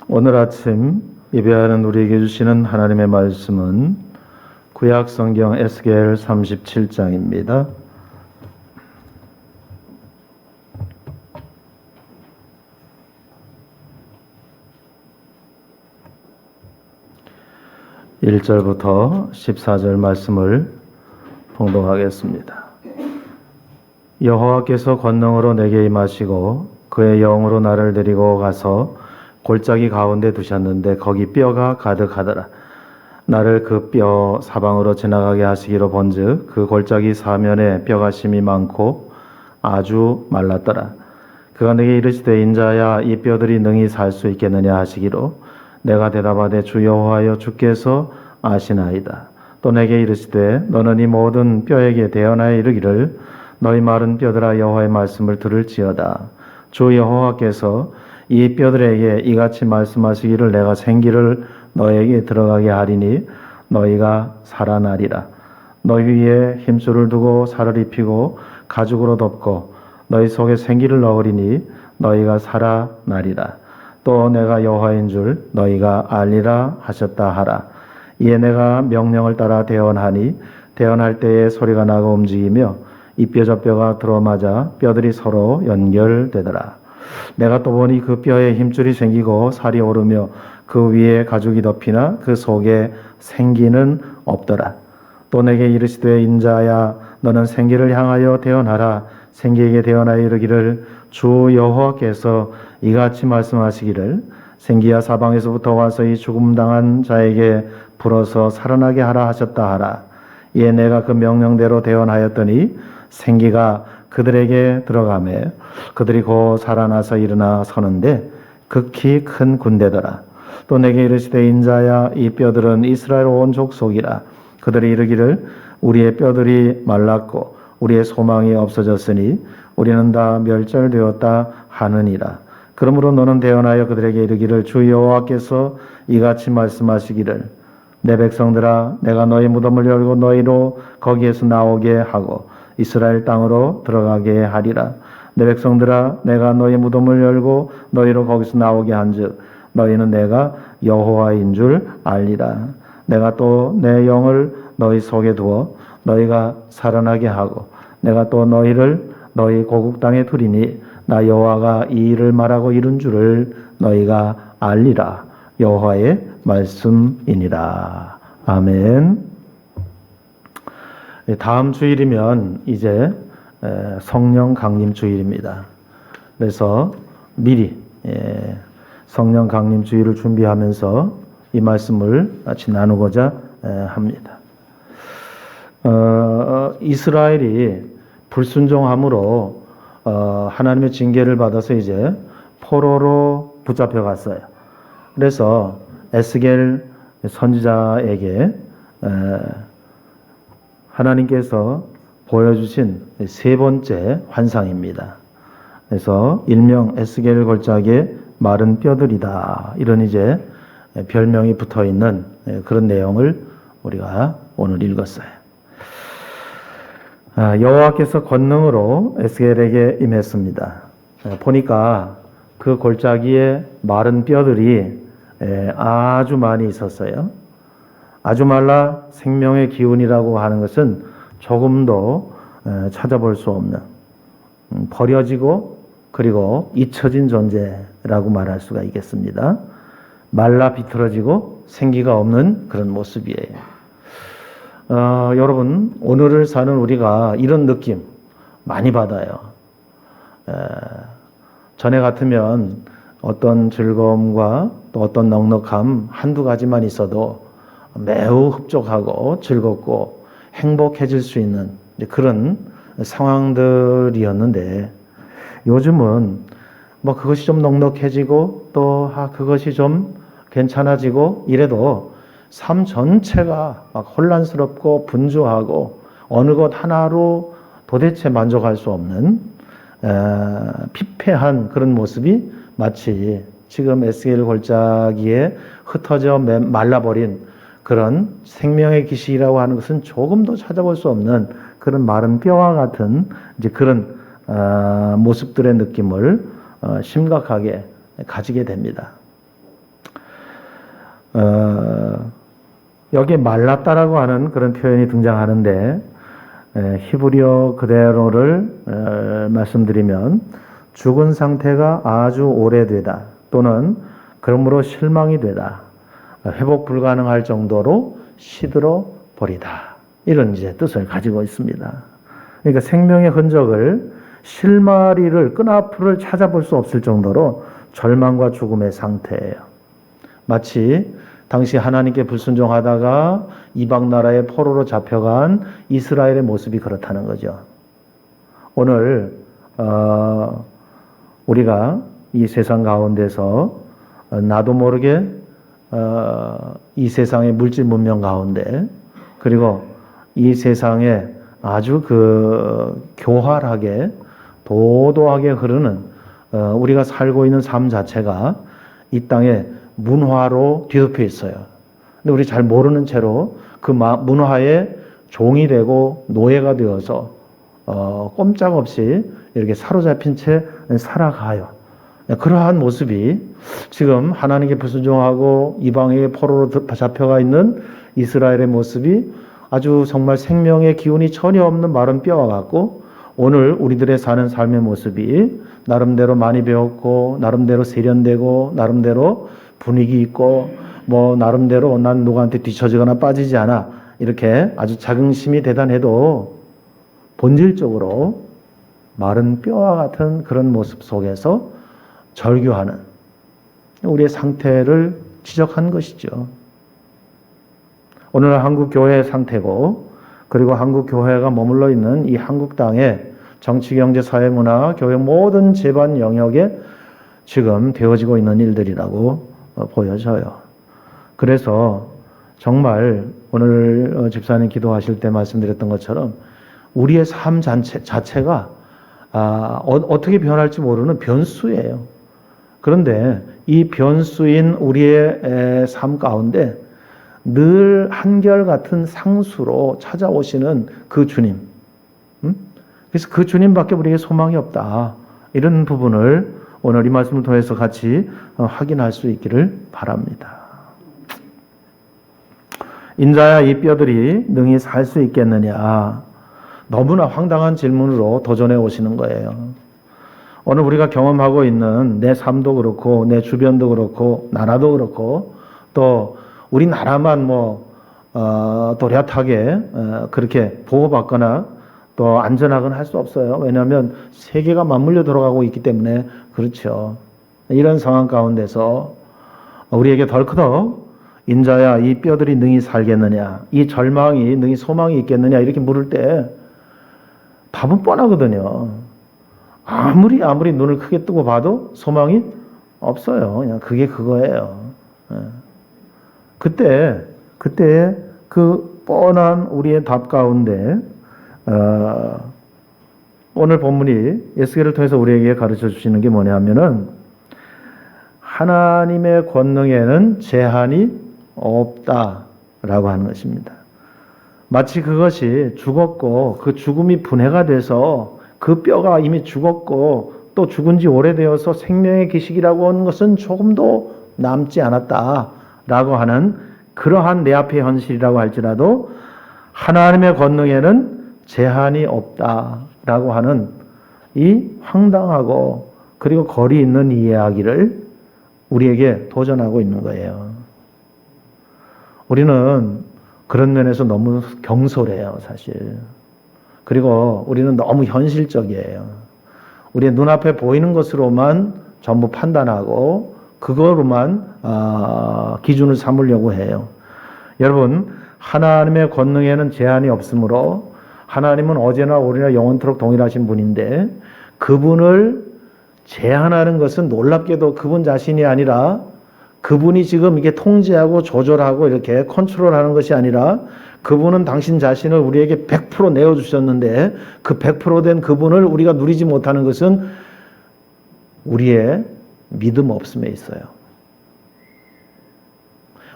오늘 아침 예배하는 우리에게 주시는 하나님의 말씀은 구약 성경 에스겔 37장입니다. (1절부터) (14절) 말씀을 봉독하겠습니다. 여호와께서 권능으로 내게 임하시고 그의 영으로 나를 데리고 가서 골짜기 가운데 두셨는데 거기 뼈가 가득하더라. 나를 그 뼈 사방으로 지나가게 하시기로 본즉 그 골짜기 사면에 뼈가 심이 많고 아주 말랐더라. 그가 내게 이르시되 인자야 이 뼈들이 능히 살 수 있겠느냐 하시기로 내가 대답하되 주 여호와여 주께서 아시나이다. 또 내게 이르시되 너는 이 모든 뼈에게 대언하여 이르기를 너희 마른 뼈들아 여호와의 말씀을 들을지어다. 주 여호와께서 이 뼈들에게 이같이 말씀하시기를 내가 생기를 너에게 들어가게 하리니 너희가 살아나리라. 너희 위에 힘줄을 두고 살을 입히고 가죽으로 덮고 너희 속에 생기를 넣으리니 너희가 살아나리라. 또 내가 여호와인 줄 너희가 알리라 하셨다 하라. 이에 내가 명령을 따라 대언하니 대언할 때에 소리가 나고 움직이며 이 뼈 저 뼈가 들어맞아 뼈들이 서로 연결되더라. 내가 또 보니 그 뼈에 힘줄이 생기고 살이 오르며 그 위에 가죽이 덮이나 그 속에 생기는 없더라. 또 내게 이르시되 인자야 너는 생기를 향하여 대언하라. 생기에게 대언하여 이르기를 주 여호와께서 이같이 말씀하시기를 생기야 사방에서부터 와서 이 죽음당한 자에게 불어서 살아나게 하라 하셨다 하라. 이에 내가 그 명령대로 대언하였더니 생기가 그들에게 들어가매 그들이 곧 살아나서 일어나 서는데 극히 큰 군대더라. 또 내게 이르시되 인자야 이 뼈들은 이스라엘 온 족속이라. 그들이 이르기를 우리의 뼈들이 말랐고 우리의 소망이 없어졌으니 우리는 다 멸절되었다 하느니라. 그러므로 너는 대언하여 그들에게 이르기를 주 여호와께서 이같이 말씀하시기를 내 백성들아 내가 너희 무덤을 열고 너희로 거기에서 나오게 하고 이스라엘 땅으로 들어가게 하리라. 내 백성들아 내가 너희 무덤을 열고 너희로 거기서 나오게 한즉 너희는 내가 여호와인 줄 알리라. 내가 또 내 영을 너희 속에 두어 너희가 살아나게 하고 내가 또 너희를 너희 고국 땅에 두리니 나 여호와가 이 일을 말하고 이룬 줄을 너희가 알리라. 여호와의 말씀이니라. 아멘. 다음 주일이면 이제 성령 강림 주일입니다. 그래서 미리 성령 강림 주일을 준비하면서 이 말씀을 같이 나누고자 합니다. 이스라엘이 불순종함으로 하나님의 징계를 받아서 이제 포로로 붙잡혀 갔어요. 그래서 에스겔 선지자에게 하나님께서 보여주신 세 번째 환상입니다. 그래서 일명 에스겔 골짜기의 마른 뼈들이다. 이런 이제 별명이 붙어 있는 그런 내용을 우리가 오늘 읽었어요. 여호와께서 권능으로 에스겔에게 임했습니다. 보니까 그 골짜기에 마른 뼈들이 아주 많이 있었어요. 아주 말라 생명의 기운이라고 하는 것은 조금도 찾아볼 수 없는 버려지고 그리고 잊혀진 존재라고 말할 수가 있겠습니다. 말라 비틀어지고 생기가 없는 그런 모습이에요. 여러분 오늘을 사는 우리가 이런 느낌 많이 받아요. 전에 같으면 어떤 즐거움과 또 어떤 넉넉함 한두 가지만 있어도 매우 흡족하고 즐겁고 행복해질 수 있는 그런 상황들이었는데 요즘은 뭐 그것이 좀 넉넉해지고 또 그것이 좀 괜찮아지고 이래도 삶 전체가 막 혼란스럽고 분주하고 어느 것 하나로 도대체 만족할 수 없는 피폐한 그런 모습이 마치 지금 에스겔 골짜기에 흩어져 말라버린 그런 생명의 기식이라고 하는 것은 조금도 찾아볼 수 없는 그런 마른 뼈와 같은 이제 그런 모습들의 느낌을 심각하게 가지게 됩니다. 여기에 말랐다라고 하는 그런 표현이 등장하는데 히브리어 그대로를 말씀드리면 죽은 상태가 아주 오래되다 또는 그러므로 실망이 되다 회복 불가능할 정도로 시들어 버리다 이런 이제 뜻을 가지고 있습니다. 그러니까 생명의 흔적을 실마리를 끈앞을 찾아볼 수 없을 정도로 절망과 죽음의 상태예요. 마치 당시 하나님께 불순종하다가 이방 나라의 포로로 잡혀간 이스라엘의 모습이 그렇다는 거죠. 오늘 우리가 이 세상 가운데서 나도 모르게 이 세상의 물질 문명 가운데 그리고 이 세상에 아주 교활하게 도도하게 흐르는 우리가 살고 있는 삶 자체가 이 땅에 문화로 뒤덮여 있어요. 근데 우리 잘 모르는 채로 그 문화의 종이 되고 노예가 되어서 꼼짝없이 이렇게 사로잡힌 채 살아가요. 그러한 모습이 지금 하나님께 불순종하고 이방의 포로로 잡혀가 있는 이스라엘의 모습이 아주 정말 생명의 기운이 전혀 없는 마른 뼈와 같고 오늘 우리들의 사는 삶의 모습이 나름대로 많이 배웠고 나름대로 세련되고 나름대로 분위기 있고 뭐 나름대로 난 누구한테 뒤처지거나 빠지지 않아 이렇게 아주 자긍심이 대단해도 본질적으로 마른 뼈와 같은 그런 모습 속에서 절규하는 우리의 상태를 지적한 것이죠. 오늘 한국 교회의 상태고 그리고 한국 교회가 머물러 있는 이 한국 땅의 정치, 경제, 사회, 문화, 교육 모든 재반 영역에 지금 되어지고 있는 일들이라고 보여져요. 그래서 정말 오늘 집사님 기도하실 때 말씀드렸던 것처럼 우리의 삶 자체가 어떻게 변할지 모르는 변수예요. 그런데 이 변수인 우리의 삶 가운데 늘 한결같은 상수로 찾아오시는 그 주님. 그래서 그 주님밖에 우리에게 소망이 없다. 이런 부분을 오늘 이 말씀을 통해서 같이 확인할 수 있기를 바랍니다. 인자야 이 뼈들이 능히 살 수 있겠느냐. 너무나 황당한 질문으로 도전해 오시는 거예요. 오늘 우리가 경험하고 있는 내 삶도 그렇고 내 주변도 그렇고 나라도 그렇고 또 우리나라만 또렷하게 그렇게 보호받거나 또 안전하거나 할 수 없어요. 왜냐하면 세계가 맞물려 돌아가고 있기 때문에 그렇죠. 이런 상황 가운데서 우리에게 덜커덕 인자야 이 뼈들이 능히 살겠느냐 이 절망이 능히 소망이 있겠느냐 이렇게 물을 때 답은 뻔하거든요. 아무리 눈을 크게 뜨고 봐도 소망이 없어요. 그냥 그게 그거예요. 그때 그 뻔한 우리의 답 가운데 오늘 본문이 에스겔을 통해서 우리에게 가르쳐 주시는 게 뭐냐면은 하나님의 권능에는 제한이 없다라고 하는 것입니다. 마치 그것이 죽었고 그 죽음이 분해가 돼서 그 뼈가 이미 죽었고 또 죽은 지 오래되어서 생명의 기식이라고 하는 것은 조금도 남지 않았다라고 하는 그러한 내 앞의 현실이라고 할지라도 하나님의 권능에는 제한이 없다라고 하는 이 황당하고 그리고 거리 있는 이야기를 우리에게 도전하고 있는 거예요. 우리는 그런 면에서 너무 경솔해요, 사실. 그리고 우리는 너무 현실적이에요. 우리의 눈앞에 보이는 것으로만 전부 판단하고 그거로만 기준을 삼으려고 해요. 여러분, 하나님의 권능에는 제한이 없으므로 하나님은 어제나 오늘이나 영원토록 동일하신 분인데 그분을 제한하는 것은 놀랍게도 그분 자신이 아니라 그분이 지금 이게 통제하고 조절하고 이렇게 컨트롤하는 것이 아니라 그분은 당신 자신을 우리에게 100% 내어주셨는데 그 100%된 그분을 우리가 누리지 못하는 것은 우리의 믿음 없음에 있어요.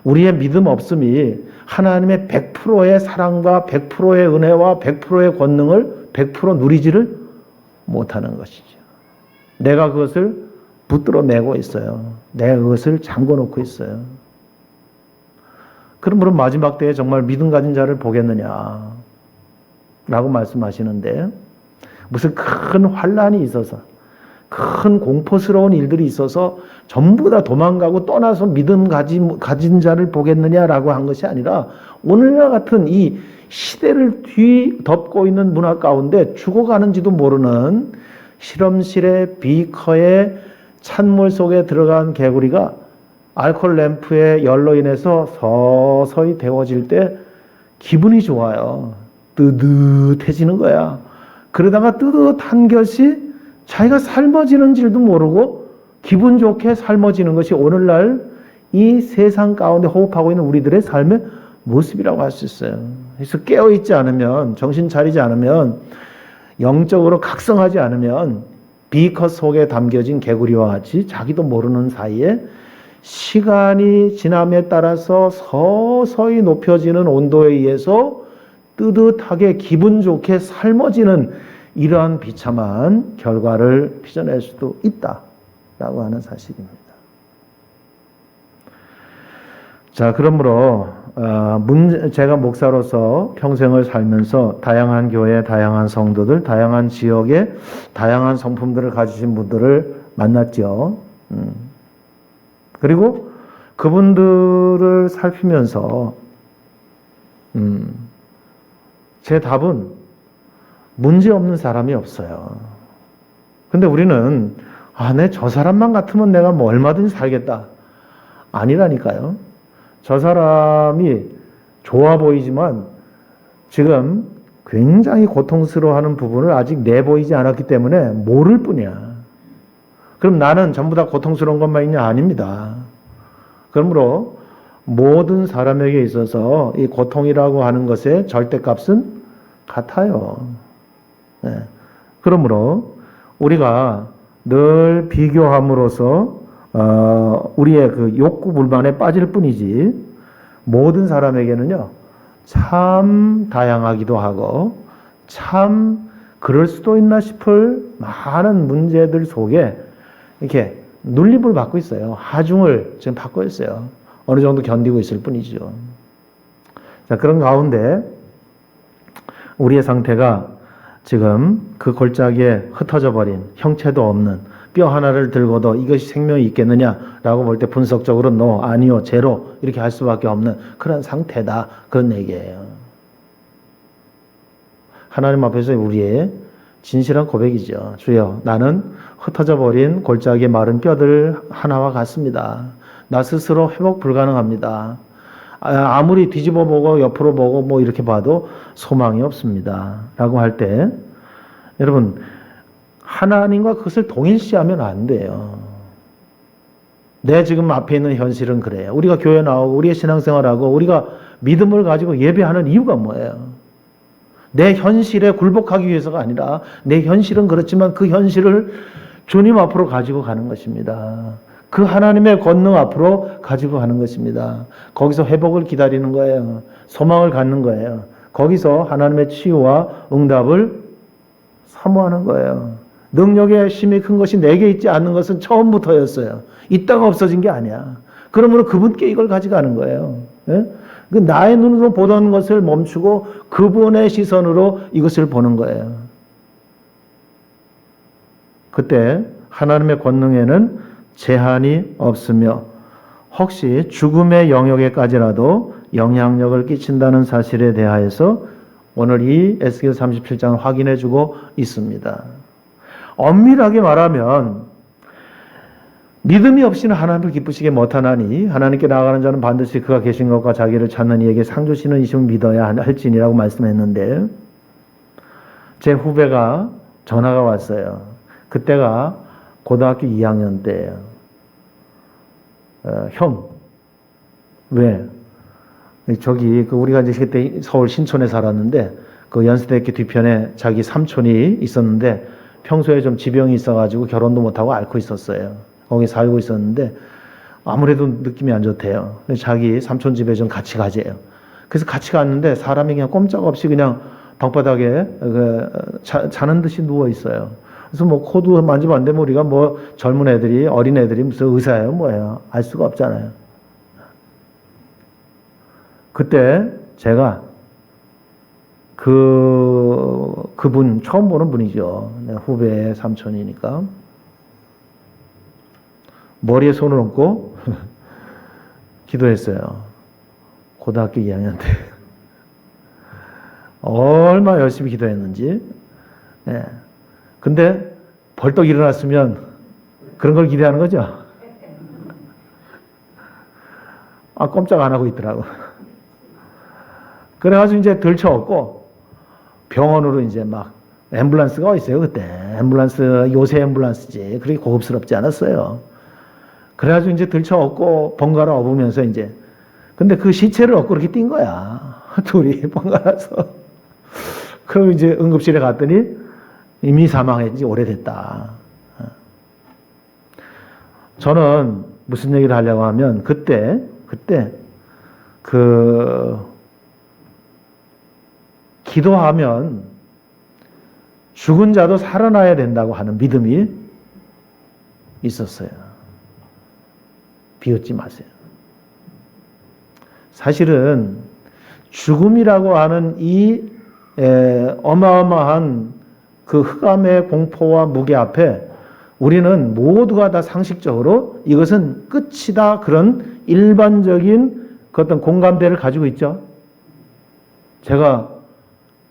우리의 믿음 없음이 하나님의 100%의 사랑과 100%의 은혜와 100%의 권능을 100% 누리지를 못하는 것이죠. 내가 그것을 붙들어 매고 있어요. 내가 그것을 잠궈 놓고 있어요. 그러므로 마지막 때에 정말 믿음 가진 자를 보겠느냐 라고 말씀하시는데, 무슨 큰 환란이 있어서 큰 공포스러운 일들이 있어서 전부 다 도망가고 떠나서 믿음 가진 자를 보겠느냐라고 한 것이 아니라, 오늘과 같은 이 시대를 뒤덮고 있는 문화 가운데 죽어가는지도 모르는 실험실의 비커에 찬물 속에 들어간 개구리가 알코올 램프의 열로 인해서 서서히 데워질 때 기분이 좋아요. 뜨뜻해지는 거야. 그러다가 뜨뜻한 것이 자기가 삶아지는 줄도 모르고 기분 좋게 삶아지는 것이 오늘날 이 세상 가운데 호흡하고 있는 우리들의 삶의 모습이라고 할 수 있어요. 그래서 깨어있지 않으면, 정신 차리지 않으면, 영적으로 각성하지 않으면 비커 속에 담겨진 개구리와 같이 자기도 모르는 사이에 시간이 지남에 따라서 서서히 높여지는 온도에 의해서 뜨뜻하게 기분 좋게 삶아지는 이러한 비참한 결과를 빚어낼 수도 있다라고 하는 사실입니다. 자, 그러므로 제가 목사로서 평생을 살면서 다양한 교회, 다양한 성도들, 다양한 지역에 다양한 성품들을 가지신 분들을 만났죠. 그리고 그분들을 살피면서 제 답은 문제없는 사람이 없어요. 근데 우리는 내 저 사람만 같으면 내가 뭐 얼마든지 살겠다. 아니라니까요. 저 사람이 좋아 보이지만 지금 굉장히 고통스러워하는 부분을 아직 내보이지 않았기 때문에 모를 뿐이야. 그럼 나는 전부 다 고통스러운 것만 있냐? 아닙니다. 그러므로 모든 사람에게 있어서 이 고통이라고 하는 것의 절대값은 같아요. 네. 그러므로 우리가 늘 비교함으로써 우리의 그 욕구 불만에 빠질 뿐이지, 모든 사람에게는요 참 다양하기도 하고 참 그럴 수도 있나 싶을 많은 문제들 속에 이렇게 눌림을 받고 있어요. 하중을 지금 받고 있어요. 어느 정도 견디고 있을 뿐이죠. 자, 그런 가운데 우리의 상태가 지금 그 골짜기에 흩어져 버린, 형체도 없는 뼈 하나를 들고도 이것이 생명이 있겠느냐라고 볼 때 분석적으로 no, 아니요, 제로 이렇게 할 수밖에 없는 그런 상태다, 그런 얘기예요. 하나님 앞에서 우리의 진실한 고백이죠. 주여, 나는 흩어져 버린 골짜기의 마른 뼈들 하나와 같습니다. 나 스스로 회복 불가능합니다. 아무리 뒤집어 보고 옆으로 보고 뭐 이렇게 봐도 소망이 없습니다. 라고 할 때, 여러분, 하나님과 그것을 동일시하면 안 돼요. 내 지금 앞에 있는 현실은 그래요. 우리가 교회 나오고 우리의 신앙생활하고 우리가 믿음을 가지고 예배하는 이유가 뭐예요? 내 현실에 굴복하기 위해서가 아니라 내 현실은 그렇지만 그 현실을 주님 앞으로 가지고 가는 것입니다. 그 하나님의 권능 앞으로 가지고 가는 것입니다. 거기서 회복을 기다리는 거예요. 소망을 갖는 거예요. 거기서 하나님의 치유와 응답을 사모하는 거예요. 능력의 힘이 큰 것이 내게 있지 않는 것은 처음부터였어요. 있다가 없어진 게 아니야. 그러므로 그분께 이걸 가져가는 거예요. 예? 나의 눈으로 보던 것을 멈추고 그분의 시선으로 이것을 보는 거예요. 그때 하나님의 권능에는 제한이 없으며 혹시 죽음의 영역에까지라도 영향력을 끼친다는 사실에 대하여서 오늘 이 에스겔 37장을 확인해 주고 있습니다. 엄밀하게 말하면 믿음이 없이는 하나님을 기쁘시게 못하나니 하나님께 나아가는 자는 반드시 그가 계신 것과 자기를 찾는 이에게 상 주시는 이심을 믿어야 할지니라고 말씀했는데, 제 후배가 전화가 왔어요. 그때가 고등학교 2학년 때예요. 형, 왜? 저기 우리가 이제 그때 서울 신촌에 살았는데 그 연세대학교 뒤편에 자기 삼촌이 있었는데 평소에 좀 지병이 있어가지고 결혼도 못하고 앓고 있었어요. 거기 살고 있었는데 아무래도 느낌이 안 좋대요. 자기 삼촌 집에 좀 같이 가재요. 그래서 같이 갔는데 사람이 그냥 꼼짝없이 그냥 방바닥에 자는 듯이 누워 있어요. 그래서 뭐 코도 만지면 안 되면 우리가 뭐 젊은 애들이, 어린 애들이 무슨 의사예요 뭐예요? 알 수가 없잖아요. 그때 제가 그분 처음 보는 분이죠. 내 후배 삼촌이니까. 머리에 손을 얹고 기도했어요. 고등학교 2학년 때. 얼마나 열심히 기도했는지. 예. 근데 벌떡 일어났으면 그런 걸 기대하는 거죠. 꼼짝 안 하고 있더라고. 그래가지고 이제 들쳐왔고 병원으로 이제 막 앰뷸런스가 있어요. 그때 앰뷸런스 요새 앰뷸런스지. 그렇게 고급스럽지 않았어요. 그래가지고 이제 들쳐왔고 번갈아 업으면서 이제 근데 그 시체를 얻고 그렇게 뛴 거야. 둘이 번갈아서. 그럼 이제 응급실에 갔더니 이미 사망한 지 오래됐다. 저는 무슨 얘기를 하려고 하면 그때 기도하면 죽은 자도 살아나야 된다고 하는 믿음이 있었어요. 비웃지 마세요. 사실은 죽음이라고 하는 이 어마어마한 그 흑암의 공포와 무게 앞에 우리는 모두가 다 상식적으로 이것은 끝이다 그런 일반적인 그 어떤 공감대를 가지고 있죠. 제가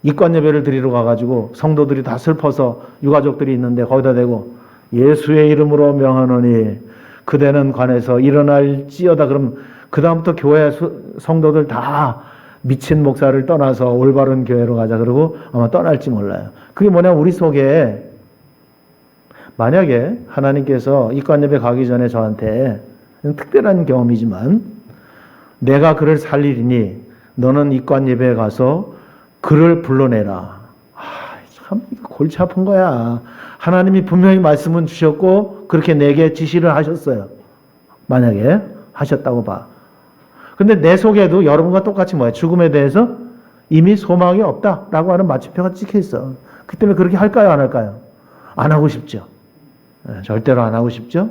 이관 예배를 드리러 가가지고 성도들이 다 슬퍼서 유가족들이 있는데 거기다 대고 예수의 이름으로 명하노니 그대는 관에서 일어날지어다. 그럼 그 다음부터 교회 성도들 다 미친 목사를 떠나서 올바른 교회로 가자 그러고 아마 떠날지 몰라요. 그게 뭐냐면 우리 속에 만약에 하나님께서 이관 예배 가기 전에 저한테 특별한 경험이지만 내가 그를 살리리니 너는 이관 예배에 가서 그를 불러내라. 참 골치 아픈 거야. 하나님이 분명히 말씀은 주셨고 그렇게 내게 지시를 하셨어요. 만약에 하셨다고 봐. 근데 내 속에도 여러분과 똑같이 뭐야? 죽음에 대해서 이미 소망이 없다라고 하는 마침표가 찍혀 있어. 그 때문에 그렇게 할까요? 안 할까요? 안 하고 싶죠. 절대로 안 하고 싶죠.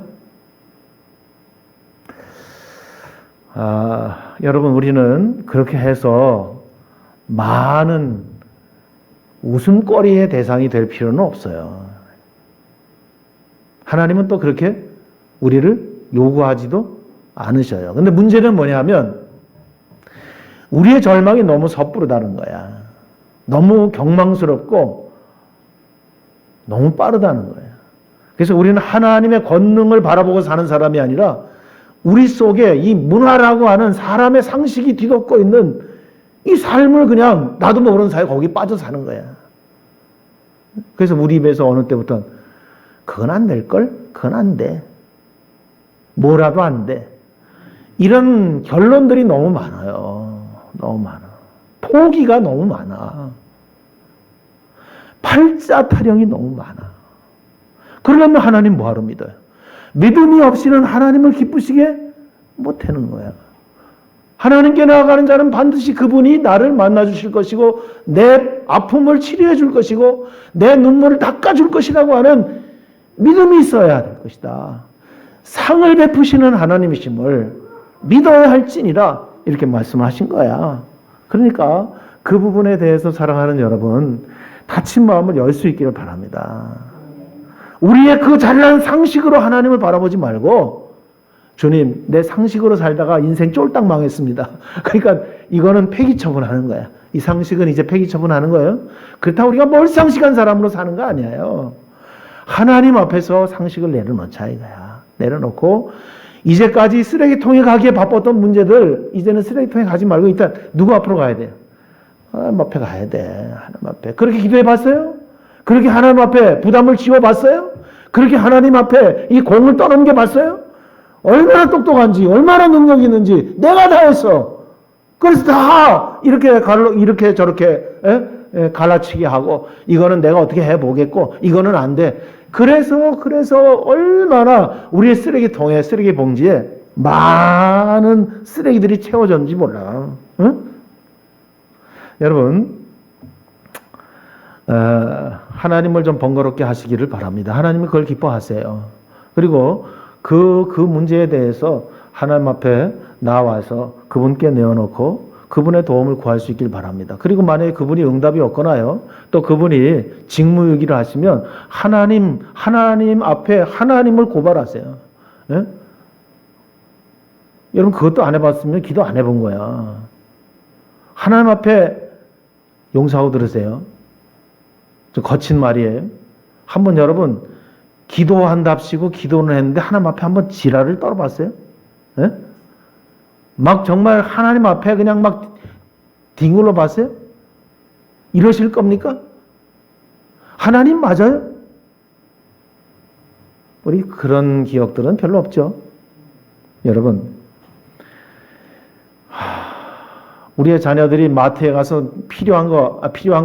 여러분 우리는 그렇게 해서 많은 웃음거리의 대상이 될 필요는 없어요. 하나님은 또 그렇게 우리를 요구하지도 않으셔요. 근데 문제는 뭐냐면 우리의 절망이 너무 섣부르다는 거야. 너무 경망스럽고 너무 빠르다는 거야. 그래서 우리는 하나님의 권능을 바라보고 사는 사람이 아니라 우리 속에 이 문화라고 하는 사람의 상식이 뒤덮고 있는 이 삶을 그냥 나도 모르는 사이에 거기 빠져 사는 거야. 그래서 우리 입에서 어느 때부터 그건 안 될걸? 그건 안 돼. 뭐라도 안 돼. 이런 결론들이 너무 많아요. 너무 많아. 포기가 너무 많아. 팔자 타령이 너무 많아. 그러려면 하나님 뭐하러 믿어요? 믿음이 없이는 하나님을 기쁘시게 못하는 거야. 하나님께 나아가는 자는 반드시 그분이 나를 만나 주실 것이고 내 아픔을 치료해 줄 것이고 내 눈물을 닦아 줄 것이라고 하는 믿음이 있어야 될 것이다. 상을 베푸시는 하나님이심을 믿어야 할지니라 이렇게 말씀하신 거야. 그러니까 그 부분에 대해서 사랑하는 여러분 닫힌 마음을 열 수 있기를 바랍니다. 우리의 그 잘난 상식으로 하나님을 바라보지 말고 주님 내 상식으로 살다가 인생 쫄딱 망했습니다. 그러니까 이거는 폐기 처분하는 거야. 이 상식은 이제 폐기 처분하는 거예요. 그렇다고 우리가 멀상식한 사람으로 사는 거 아니에요. 하나님 앞에서 상식을 내려놓자 이거야. 내려놓고 이제까지 쓰레기통에 가기에 바빴던 문제들 이제는 쓰레기통에 가지 말고 일단 누구 앞으로 가야 돼요? 하나님 앞에 가야 돼. 하나님 앞에. 그렇게 기도해 봤어요? 그렇게 하나님 앞에 부담을 지워 봤어요? 그렇게 하나님 앞에 이 공을 떠넘겨 봤어요? 얼마나 똑똑한지 얼마나 능력이 있는지 내가 다 했어. 그래서 다 이렇게 저렇게 갈라치기 하고 이거는 내가 어떻게 해보겠고 이거는 안 돼. 그래서 얼마나 우리의 쓰레기통에 쓰레기 봉지에 많은 쓰레기들이 채워졌는지 몰라. 응? 여러분 하나님을 좀 번거롭게 하시기를 바랍니다. 하나님은 그걸 기뻐하세요. 그리고 그 문제에 대해서 하나님 앞에 나와서 그분께 내어놓고 그분의 도움을 구할 수 있길 바랍니다. 그리고 만약에 그분이 응답이 없거나요, 또 그분이 직무유기를 하시면 하나님 앞에 하나님을 고발하세요. 예? 여러분 그것도 안 해봤으면 기도 안 해본 거야. 하나님 앞에 용서하고 들으세요. 좀 거친 말이에요. 한번 여러분 기도한답시고 기도는 했는데 하나님 앞에 한번 지랄을 떨어봤어요? 예? 막 정말 하나님 앞에 그냥 막 뒹굴러 봤어요? 이러실 겁니까? 하나님 맞아요? 우리 그런 기억들은 별로 없죠. 여러분, 우리의 자녀들이 마트에 가서 필요한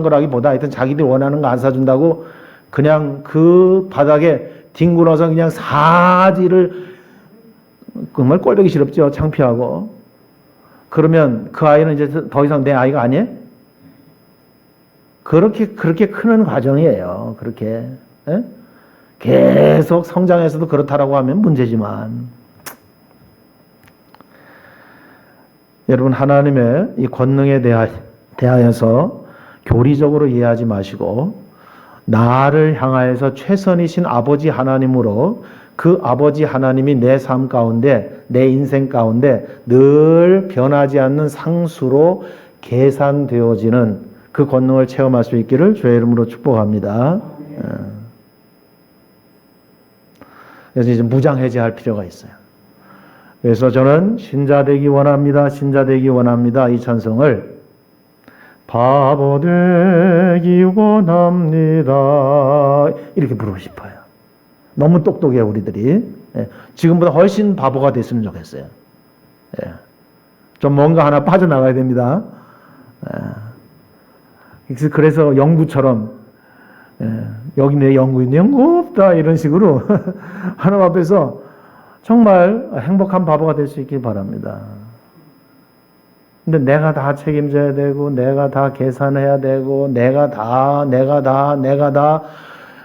거라기보다 하여튼 자기들 원하는 거 안 사준다고 그냥 그 바닥에 뒹굴어서 그냥 사지를 정말 꼴보기 싫었죠. 창피하고. 그러면 그 아이는 이제 더 이상 내 아이가 아니에요? 그렇게 크는 과정이에요. 그렇게. 에? 계속 성장해서도 그렇다라고 하면 문제지만. 여러분 하나님의 이 권능에 대하여서 교리적으로 이해하지 마시고 나를 향하여서 최선이신 아버지 하나님으로 그 아버지 하나님이 내 삶 가운데 내 인생 가운데 늘 변하지 않는 상수로 계산되어지는 그 권능을 체험할 수 있기를 주의 이름으로 축복합니다. 그래서 이제 무장해제할 필요가 있어요. 그래서 저는 신자 되기 원합니다. 신자 되기 원합니다. 이 찬송을 바보 되기 원합니다. 이렇게 부르고 싶어요. 너무 똑똑해요, 우리들이. 예. 지금보다 훨씬 바보가 됐으면 좋겠어요. 예. 좀 뭔가 하나 빠져나가야 됩니다. 예. 그래서 영구처럼, 예. 여기 내 영구 있네, 영구 없다. 이런 식으로 하나님 앞에서 정말 행복한 바보가 될 수 있길 바랍니다. 근데 내가 다 책임져야 되고, 내가 다 계산해야 되고, 내가 다.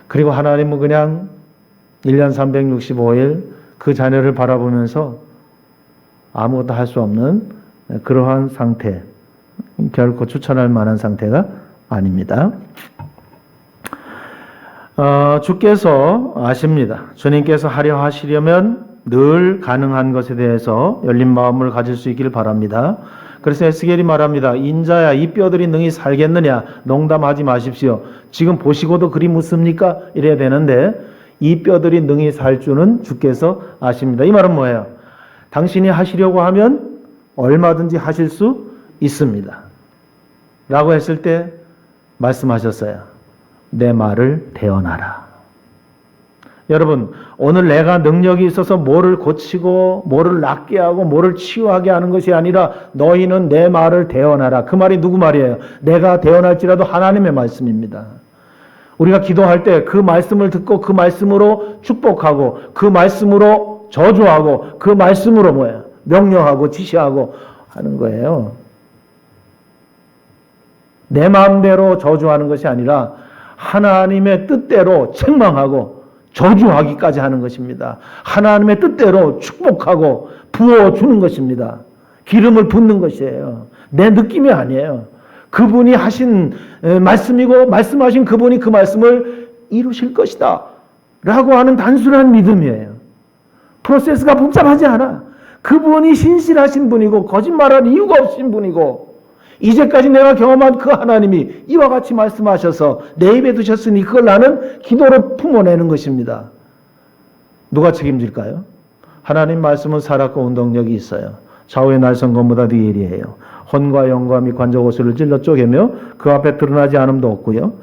그리고 하나님은 그냥 1년 365일 그 자녀를 바라보면서 아무것도 할 수 없는 그러한 상태. 결코 추천할 만한 상태가 아닙니다. 주께서 아십니다. 주님께서 하려 하시려면 늘 가능한 것에 대해서 열린 마음을 가질 수 있기를 바랍니다. 그래서 에스겔이 말합니다. 인자야 이 뼈들이 능히 살겠느냐? 농담하지 마십시오. 지금 보시고도 그리 묻습니까? 이래야 되는데 이 뼈들이 능히 살 줄은 주께서 아십니다. 이 말은 뭐예요? 당신이 하시려고 하면 얼마든지 하실 수 있습니다. 라고 했을 때 말씀하셨어요. 내 말을 대언하라. 여러분, 오늘 내가 능력이 있어서 뭐를 고치고 뭐를 낫게 하고 뭐를 치유하게 하는 것이 아니라 너희는 내 말을 대언하라. 그 말이 누구 말이에요? 내가 대언할지라도 하나님의 말씀입니다. 우리가 기도할 때 그 말씀을 듣고 그 말씀으로 축복하고 그 말씀으로 저주하고 그 말씀으로 뭐예요? 명령하고 지시하고 하는 거예요. 내 마음대로 저주하는 것이 아니라 하나님의 뜻대로 책망하고 저주하기까지 하는 것입니다. 하나님의 뜻대로 축복하고 부어주는 것입니다. 기름을 붓는 것이에요. 내 느낌이 아니에요. 그분이 하신 말씀이고 말씀하신 그분이 그 말씀을 이루실 것이다 라고 하는 단순한 믿음이에요. 프로세스가 복잡하지 않아. 그분이 신실하신 분이고 거짓말할 이유가 없으신 분이고 이제까지 내가 경험한 그 하나님이 이와 같이 말씀하셔서 내 입에 두셨으니 그걸 나는 기도로 품어내는 것입니다. 누가 책임질까요? 하나님 말씀은 살았고 운동력이 있어요. 좌우의 날성검보다 네 예리해요. 혼과 영과 및 관적 옷을 찔러 쪼개며 그 앞에 드러나지 않음도 없고요.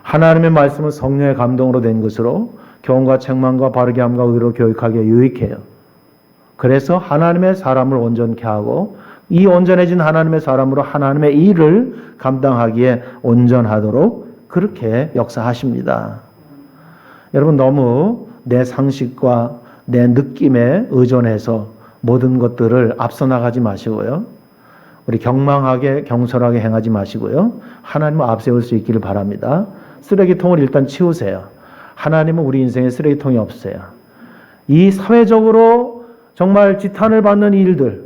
하나님의 말씀은 성령의 감동으로 된 것으로 교훈과 책망과 바르게 함과 의로 교육하기에 유익해요. 그래서 하나님의 사람을 온전케 하고 이 온전해진 하나님의 사람으로 하나님의 일을 감당하기에 온전하도록 그렇게 역사하십니다. 여러분 너무 내 상식과 내 느낌에 의존해서 모든 것들을 앞서 나가지 마시고요. 우리 경망하게 경솔하게 행하지 마시고요. 하나님을 앞세울 수 있기를 바랍니다. 쓰레기통을 일단 치우세요. 하나님은 우리 인생에 쓰레기통이 없어요. 이 사회적으로 정말 지탄을 받는 일들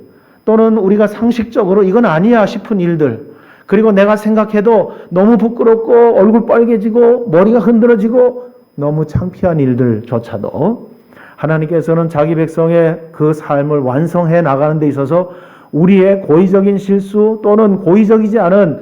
또는 우리가 상식적으로 이건 아니야 싶은 일들, 그리고 내가 생각해도 너무 부끄럽고 얼굴 빨개지고 머리가 흔들어지고 너무 창피한 일들조차도 하나님께서는 자기 백성의 그 삶을 완성해 나가는 데 있어서 우리의 고의적인 실수 또는 고의적이지 않은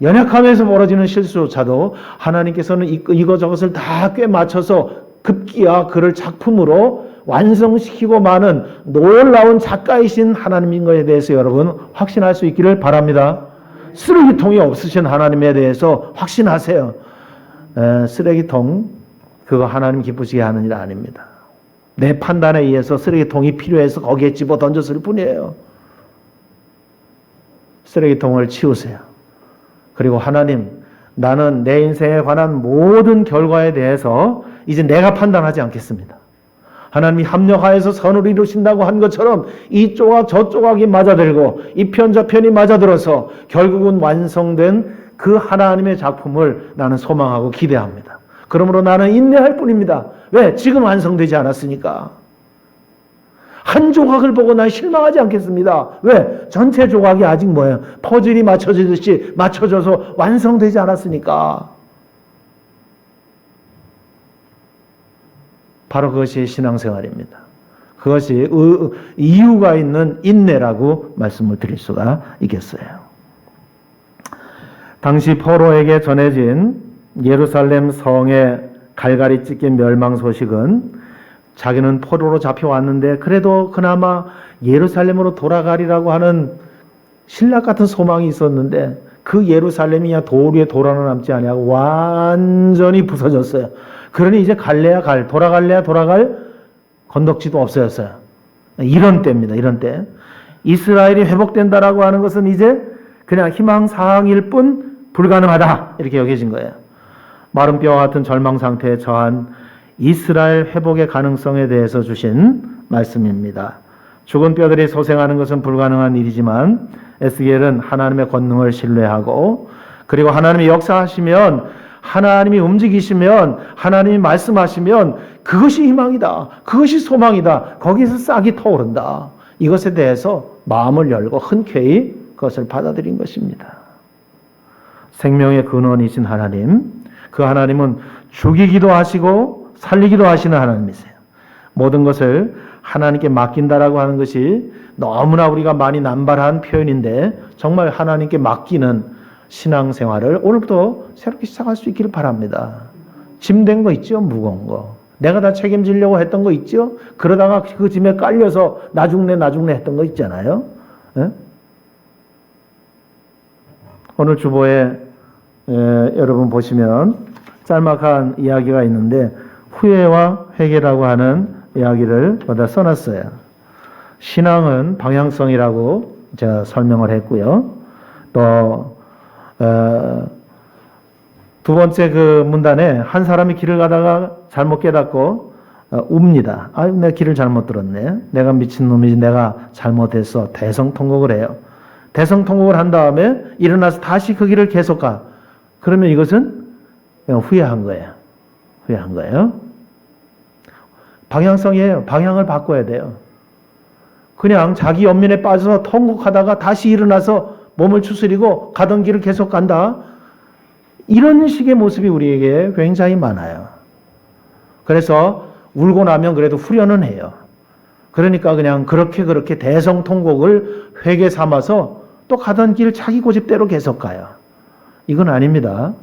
연약함에서 벌어지는 실수조차도 하나님께서는 이것저것을 다 꽤 맞춰서 급기야 그를 작품으로 완성시키고 마는 놀라운 작가이신 하나님인 것에 대해서 여러분 확신할 수 있기를 바랍니다. 쓰레기통이 없으신 하나님에 대해서 확신하세요. 쓰레기통 그거 하나님 기쁘시게 하는 일 아닙니다. 내 판단에 의해서 쓰레기통이 필요해서 거기에 집어 던졌을 뿐이에요. 쓰레기통을 치우세요. 그리고 하나님, 나는 내 인생에 관한 모든 결과에 대해서 이제 내가 판단하지 않겠습니다. 하나님이 합력하여서 선을 이루신다고 한 것처럼 이 조각 저 조각이 맞아들고 이 편 저 편이 맞아들어서 결국은 완성된 그 하나님의 작품을 나는 소망하고 기대합니다. 그러므로 나는 인내할 뿐입니다. 왜? 지금 완성되지 않았으니까. 한 조각을 보고 난 실망하지 않겠습니다. 왜? 전체 조각이 아직 뭐예요? 퍼즐이 맞춰지듯이 맞춰져서 완성되지 않았으니까. 바로 그것이 신앙생활입니다. 그것이 이유가 있는 인내라고 말씀을 드릴 수가 있겠어요. 당시 포로에게 전해진 예루살렘 성의 갈갈이 찢긴 멸망 소식은 자기는 포로로 잡혀왔는데 그래도 그나마 예루살렘으로 돌아가리라고 하는 신락 같은 소망이 있었는데 그 예루살렘이 그냥 돌 위에 돌 하나 남지 아니하고 완전히 부서졌어요. 그러니 이제 돌아갈래야 돌아갈 건덕지도 없어졌어요. 이런 때입니다. 이런 때. 이스라엘이 회복된다라고 하는 것은 이제 그냥 희망사항일 뿐 불가능하다 이렇게 여겨진 거예요. 마른 뼈와 같은 절망 상태에 처한 이스라엘 회복의 가능성에 대해서 주신 말씀입니다. 죽은 뼈들이 소생하는 것은 불가능한 일이지만 에스겔은 하나님의 권능을 신뢰하고 그리고 하나님이 역사하시면 하나님이 움직이시면 하나님이 말씀하시면 그것이 희망이다. 그것이 소망이다. 거기서 싹이 터오른다. 이것에 대해서 마음을 열고 흔쾌히 그것을 받아들인 것입니다. 생명의 근원이신 하나님, 그 하나님은 죽이기도 하시고 살리기도 하시는 하나님이세요. 모든 것을 하나님께 맡긴다라고 하는 것이 너무나 우리가 많이 남발한 표현인데 정말 하나님께 맡기는 신앙생활을 오늘부터 새롭게 시작할 수 있기를 바랍니다. 짐된 거 있죠? 무거운 거. 내가 다 책임지려고 했던 거 있죠? 그러다가 그 짐에 깔려서 나중내 했던 거 있잖아요. 예? 오늘 주보에 여러분 보시면 짤막한 이야기가 있는데 후회와 회개라고 하는 이야기를 거기다 써놨어요. 신앙은 방향성이라고 제가 설명을 했고요. 또 두 번째 그 문단에 한 사람이 길을 가다가 잘못 깨닫고 웁니다. 아유, 내가 길을 잘못 들었네. 내가 미친놈이지. 내가 잘못했어. 대성통곡을 해요. 대성통곡을 한 다음에 일어나서 다시 그 길을 계속 가. 그러면 이것은 후회한 거예요. 후회한 거예요. 방향성이에요. 방향을 바꿔야 돼요. 그냥 자기 연민에 빠져서 통곡하다가 다시 일어나서 몸을 추스리고 가던 길을 계속 간다. 이런 식의 모습이 우리에게 굉장히 많아요. 그래서 울고 나면 그래도 후련은 해요. 그러니까 그냥 그렇게 대성통곡을 회개 삼아서 또 가던 길 자기 고집대로 계속 가요. 이건 아닙니다.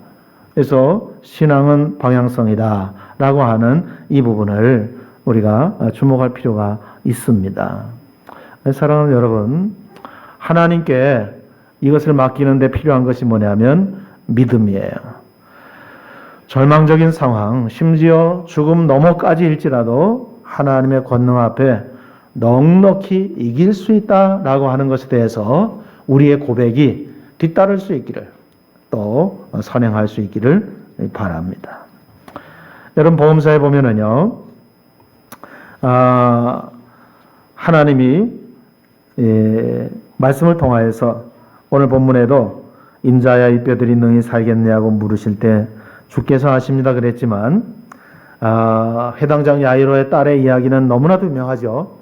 그래서 신앙은 방향성이다 라고 하는 이 부분을 우리가 주목할 필요가 있습니다. 사랑하는 여러분, 하나님께 이것을 맡기는데 필요한 것이 뭐냐면 믿음이에요. 절망적인 상황, 심지어 죽음 넘어까지일지라도 하나님의 권능 앞에 넉넉히 이길 수 있다라고 하는 것에 대해서 우리의 고백이 뒤따를 수 있기를 또 선행할 수 있기를 바랍니다. 여러분 보험사에 보면은요, 하나님이 말씀을 통하여서 오늘 본문에도 인자야 이 뼈들이 능히 살겠냐고 물으실 때 주께서 하십니다 그랬지만 해당장 야이로의 딸의 이야기는 너무나도 유명하죠.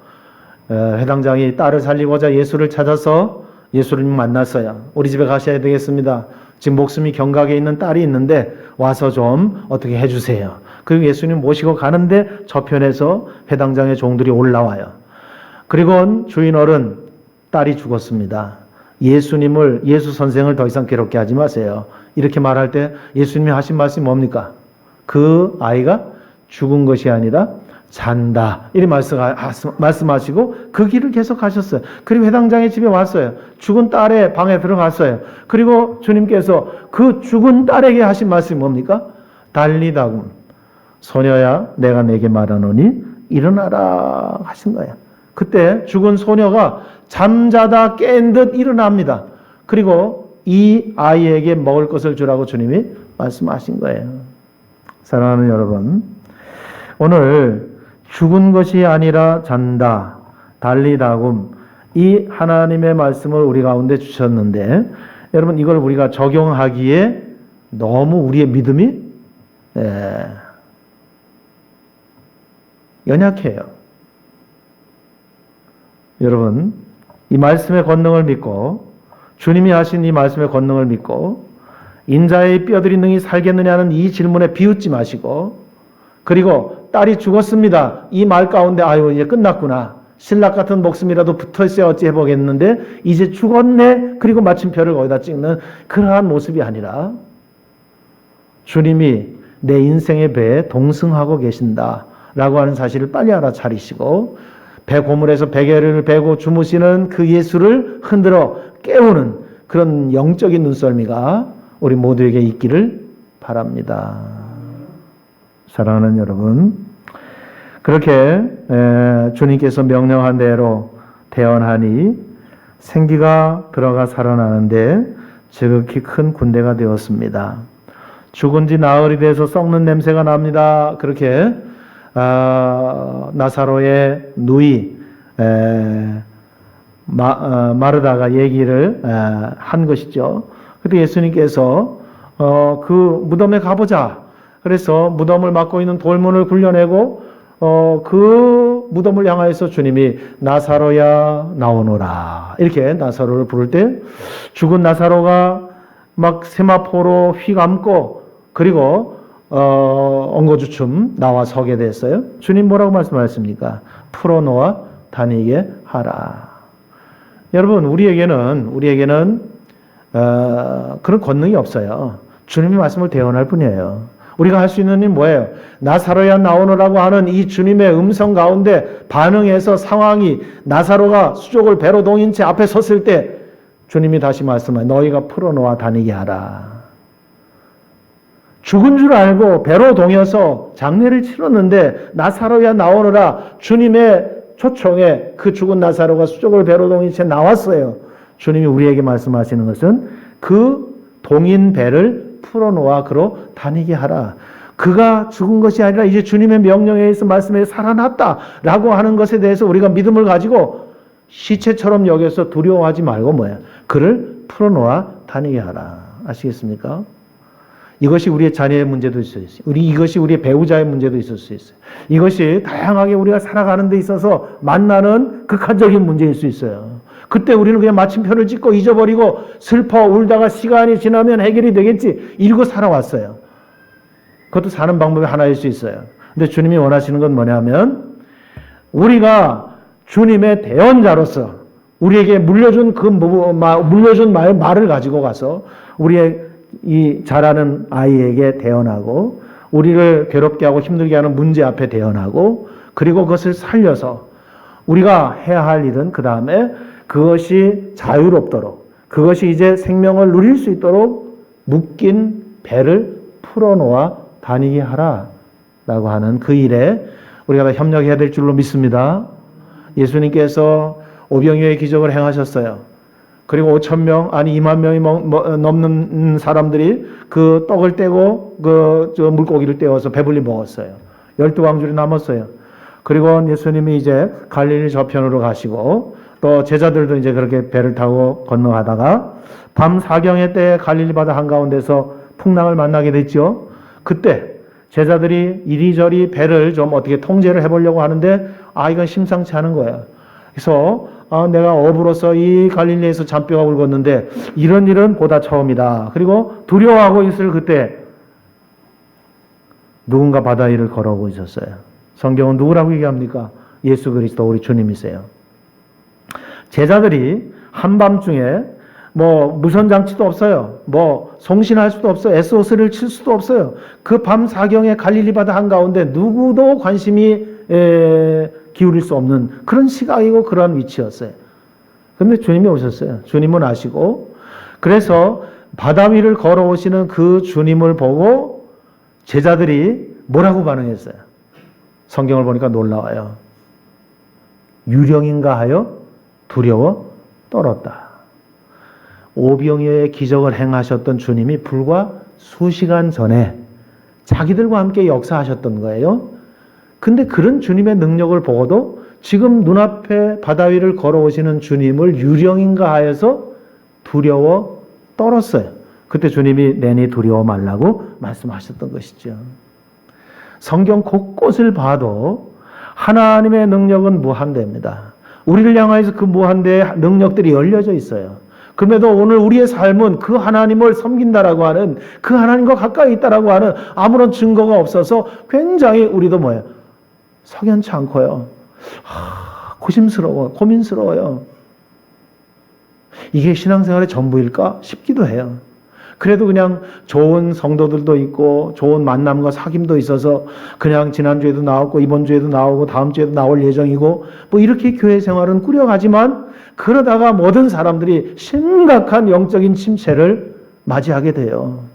회당장이 딸을 살리고자 예수를 찾아서 예수를 만났어요. 우리 집에 가셔야 되겠습니다. 지금 목숨이 경각에 있는 딸이 있는데 와서 좀 어떻게 해주세요. 그리고 예수님 모시고 가는데 저편에서 회당장의 종들이 올라와요. 그리고 주인 어른 딸이 죽었습니다. 예수 선생을 더 이상 괴롭게 하지 마세요. 이렇게 말할 때 예수님이 하신 말씀이 뭡니까? 그 아이가 죽은 것이 아니라 잔다. 이렇게 말씀하시고 그 길을 계속 가셨어요. 그리고 회당장의 집에 왔어요. 죽은 딸의 방에 들어갔어요. 그리고 주님께서 그 죽은 딸에게 하신 말씀이 뭡니까? 달리다굼. 소녀야, 내가 내게 말하노니 일어나라 하신 거예요. 그때 죽은 소녀가 잠자다 깬 듯 일어납니다. 그리고 이 아이에게 먹을 것을 주라고 주님이 말씀하신 거예요. 사랑하는 여러분, 오늘 죽은 것이 아니라 잔다, 달리다굼, 이 하나님의 말씀을 우리 가운데 주셨는데, 여러분 이걸 우리가 적용하기에 너무 우리의 믿음이 연약해요. 여러분, 이 말씀의 권능을 믿고 주님이 하신 이 말씀의 권능을 믿고 인자의 뼈들이 능히 살겠느냐는 이 질문에 비웃지 마시고, 그리고 딸이 죽었습니다. 이 말 가운데 아유 이제 끝났구나. 신락 같은 목숨이라도 붙어있어야 어찌 해보겠는데 이제 죽었네. 그리고 마침표를 거기다 찍는 그러한 모습이 아니라 주님이 내 인생의 배에 동승하고 계신다라고 하는 사실을 빨리 알아차리시고 배 고물에서 베개를 베고 주무시는 그 예수를 흔들어 깨우는 그런 영적인 눈썰미가 우리 모두에게 있기를 바랍니다. 사랑하는 여러분, 그렇게 주님께서 명령한 대로 태어나니 생기가 들어가 살아나는데 지극히 큰 군대가 되었습니다. 죽은 지 나흘이 돼서 썩는 냄새가 납니다. 그렇게 나사로의 누이 마르다가 얘기를 한 것이죠. 그때 예수님께서 그 무덤에 가보자. 그래서 무덤을 막고 있는 돌문을 굴려내고 그 무덤을 향하여서 주님이 나사로야 나오너라 이렇게 나사로를 부를 때 죽은 나사로가 막 세마포로 휘감고 그리고 엉거주춤 나와 서게 됐어요. 주님 뭐라고 말씀하셨습니까? 풀어놓아 다니게 하라. 여러분 우리에게는 그런 권능이 없어요. 주님의 말씀을 대언할 뿐이에요. 우리가 할 수 있는 일은 뭐예요? 나사로야 나오너라고 하는 이 주님의 음성 가운데 반응해서 상황이 나사로가 수족을 배로 동인 채 앞에 섰을 때 주님이 다시 말씀하여 너희가 풀어놓아 다니게 하라. 죽은 줄 알고 배로 동여서 장례를 치렀는데 나사로야 나오너라 주님의 초청에 그 죽은 나사로가 수족을 배로 동인 채 나왔어요. 주님이 우리에게 말씀하시는 것은 그 동인 배를 풀어놓아 그로 다니게 하라. 그가 죽은 것이 아니라 이제 주님의 명령에 의해서 말씀에 살아났다라고 하는 것에 대해서 우리가 믿음을 가지고 시체처럼 여겨서 두려워하지 말고 그를 풀어놓아 다니게 하라. 아시겠습니까? 이것이 우리의 자녀의 문제도 있을 수 있어요. 이것이 우리의 배우자의 문제도 있을 수 있어요. 이것이 다양하게 우리가 살아가는 데 있어서 만나는 극한적인 문제일 수 있어요. 그때 우리는 그냥 마침표를 찍고 잊어버리고 슬퍼 울다가 시간이 지나면 해결이 되겠지 이러고 살아왔어요. 그것도 사는 방법이 하나일 수 있어요. 근데 주님이 원하시는 건 뭐냐면 우리가 주님의 대언자로서 우리에게 물려준 말을 가지고 가서 우리의 이 자라는 아이에게 대언하고 우리를 괴롭게 하고 힘들게 하는 문제 앞에 대언하고 그리고 그것을 살려서 우리가 해야 할 일은 그 다음에 그것이 자유롭도록 그것이 이제 생명을 누릴 수 있도록 묶인 배를 풀어놓아 다니게 하라라고 하는 그 일에 우리가 다 협력해야 될 줄로 믿습니다. 예수님께서 오병이어의 기적을 행하셨어요. 그리고 5,000명 아니 2만 명이 넘는 사람들이 그 떡을 떼고 그 물고기를 떼어서 배불리 먹었어요. 12광줄이 남았어요. 그리고 예수님이 이제 갈릴리 저편으로 가시고 또 제자들도 이제 그렇게 배를 타고 건너가다가 밤 사경의 때에 갈릴리 바다 한가운데서 풍랑을 만나게 됐죠. 그때 제자들이 이리저리 배를 좀 어떻게 통제를 해보려고 하는데 이건 심상치 않은 거예요. 그래서 내가 어부로서 이 갈릴리에서 잔뼈가 굵었는데 이런 일은 보다 처음이다. 그리고 두려워하고 있을 그때 누군가 바다 위를 걸어오고 있었어요. 성경은 누구라고 얘기합니까? 예수 그리스도 우리 주님이세요. 제자들이 한밤중에 무선장치도 없어요. 송신할 수도 없어요. SOS를 칠 수도 없어요. 그 밤 사경에 갈릴리 바다 한가운데 누구도 관심이 기울일 수 없는 그런 시각이고 그러한 위치였어요. 그런데 주님이 오셨어요. 주님은 아시고 그래서 바다 위를 걸어오시는 그 주님을 보고 제자들이 뭐라고 반응했어요? 성경을 보니까 놀라워요. 유령인가 하여 두려워 떨었다. 오병이어의 기적을 행하셨던 주님이 불과 수시간 전에 자기들과 함께 역사하셨던 거예요. 근데 그런 주님의 능력을 보고도 지금 눈앞에 바다 위를 걸어오시는 주님을 유령인가 하여서 두려워 떨었어요. 그때 주님이 내니 두려워 말라고 말씀하셨던 것이죠. 성경 곳곳을 봐도 하나님의 능력은 무한대입니다. 우리를 향하여서 그 무한대의 능력들이 열려져 있어요. 그럼에도 오늘 우리의 삶은 그 하나님을 섬긴다라고 하는, 그 하나님과 가까이 있다라고 하는 아무런 증거가 없어서 굉장히 우리도 석연치 않고요. 고민스러워요. 이게 신앙생활의 전부일까 싶기도 해요. 그래도 그냥 좋은 성도들도 있고 좋은 만남과 사귐도 있어서 그냥 지난주에도 나왔고 이번 주에도 나오고 다음 주에도 나올 예정이고 이렇게 교회 생활은 꾸려가지만 그러다가 모든 사람들이 심각한 영적인 침체를 맞이하게 돼요.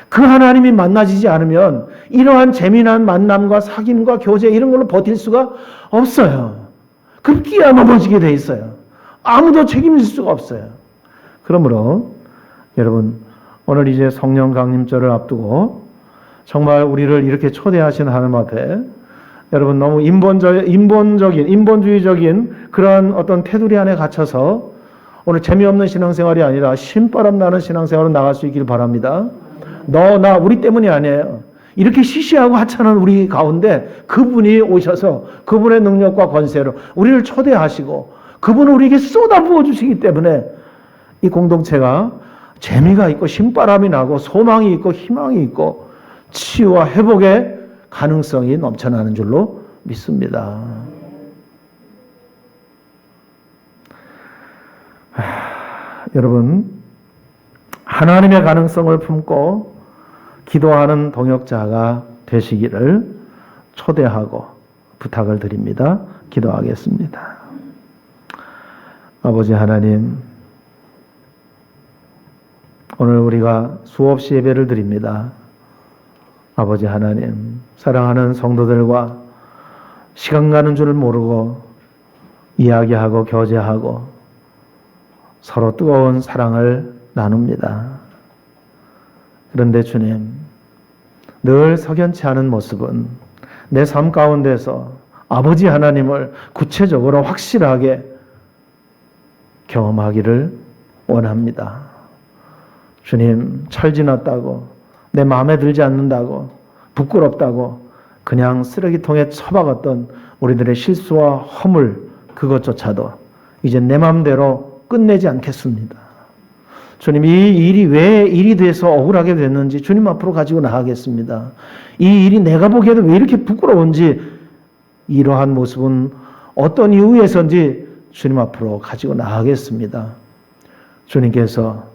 그 하나님이 만나지지 않으면 이러한 재미난 만남과 사귐과 교제 이런 걸로 버틸 수가 없어요. 급기야 넘어지게 돼 있어요. 아무도 책임질 수가 없어요. 그러므로 여러분 오늘 이제 성령 강림절을 앞두고 정말 우리를 이렇게 초대하신 하나님 앞에 여러분 너무 인본주의적인 그런 어떤 테두리 안에 갇혀서 오늘 재미없는 신앙생활이 아니라 신바람 나는 신앙생활로 나갈 수 있길 바랍니다. 너, 나, 우리 때문이 아니에요. 이렇게 시시하고 하찮은 우리 가운데 그분이 오셔서 그분의 능력과 권세로 우리를 초대하시고 그분은 우리에게 쏟아부어 주시기 때문에 이 공동체가 재미가 있고 신바람이 나고 소망이 있고 희망이 있고 치유와 회복의 가능성이 넘쳐나는 줄로 믿습니다. 여러분 하나님의 가능성을 품고 기도하는 동역자가 되시기를 초대하고 부탁을 드립니다. 기도하겠습니다. 아버지 하나님, 오늘 우리가 수없이 예배를 드립니다. 아버지 하나님, 사랑하는 성도들과 시간 가는 줄을 모르고 이야기하고 교제하고 서로 뜨거운 사랑을 나눕니다. 그런데 주님, 늘 석연치 않은 모습은 내 삶 가운데서 아버지 하나님을 구체적으로 확실하게 경험하기를 원합니다. 주님, 철지났다고, 내 마음에 들지 않는다고, 부끄럽다고 그냥 쓰레기통에 처박았던 우리들의 실수와 허물 그것조차도 이제 내 마음대로 끝내지 않겠습니다. 주님, 이 일이 왜 일이 돼서 억울하게 됐는지 주님 앞으로 가지고 나가겠습니다. 이 일이 내가 보기에도 왜 이렇게 부끄러운지 이러한 모습은 어떤 이유에서인지 주님 앞으로 가지고 나가겠습니다. 주님께서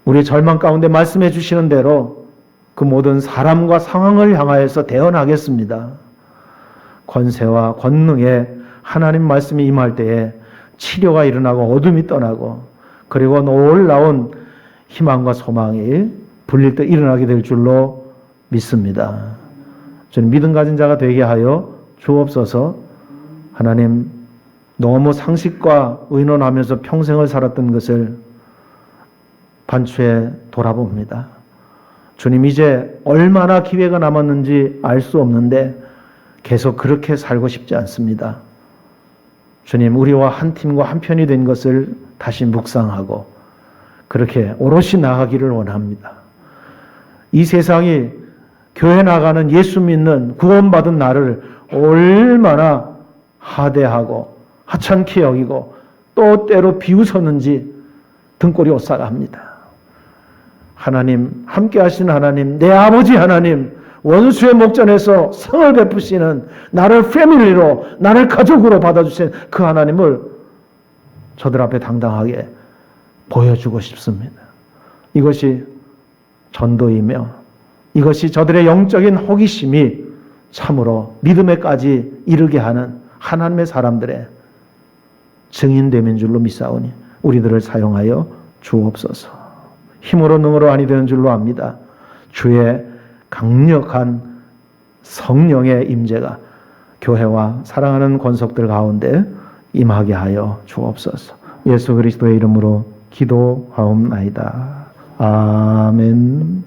우리의 절망 가운데 말씀해 주시는 대로 그 모든 사람과 상황을 향하여서 대언하겠습니다. 권세와 권능에 하나님 말씀이 임할 때에 치료가 일어나고 어둠이 떠나고 그리고 놀라운 희망과 소망이 불릴 때 일어나게 될 줄로 믿습니다. 저는 믿음 가진 자가 되게 하여 주옵소서. 하나님, 너무 상식과 의논하면서 평생을 살았던 것을 반추에 돌아봅니다. 주님, 이제 얼마나 기회가 남았는지 알 수 없는데 계속 그렇게 살고 싶지 않습니다. 주님, 우리와 한 팀과 한 편이 된 것을 다시 묵상하고 그렇게 오롯이 나가기를 원합니다. 이 세상이 교회 나가는 예수 믿는 구원받은 나를 얼마나 하대하고 하찮게 여기고 또 때로 비웃었는지 등골이 오싹합니다. 하나님, 함께 하신 하나님, 내 아버지 하나님, 원수의 목전에서 성을 베푸시는 나를 패밀리로, 나를 가족으로 받아주신 그 하나님을 저들 앞에 당당하게 보여주고 싶습니다. 이것이 전도이며 이것이 저들의 영적인 호기심이 참으로 믿음에까지 이르게 하는 하나님의 사람들의 증인됨인 줄로 믿사오니 우리들을 사용하여 주옵소서. 힘으로 능으로 아니 되는 줄로 압니다. 주의 강력한 성령의 임재가 교회와 사랑하는 권속들 가운데 임하게 하여 주옵소서. 예수 그리스도의 이름으로 기도하옵나이다. 아멘.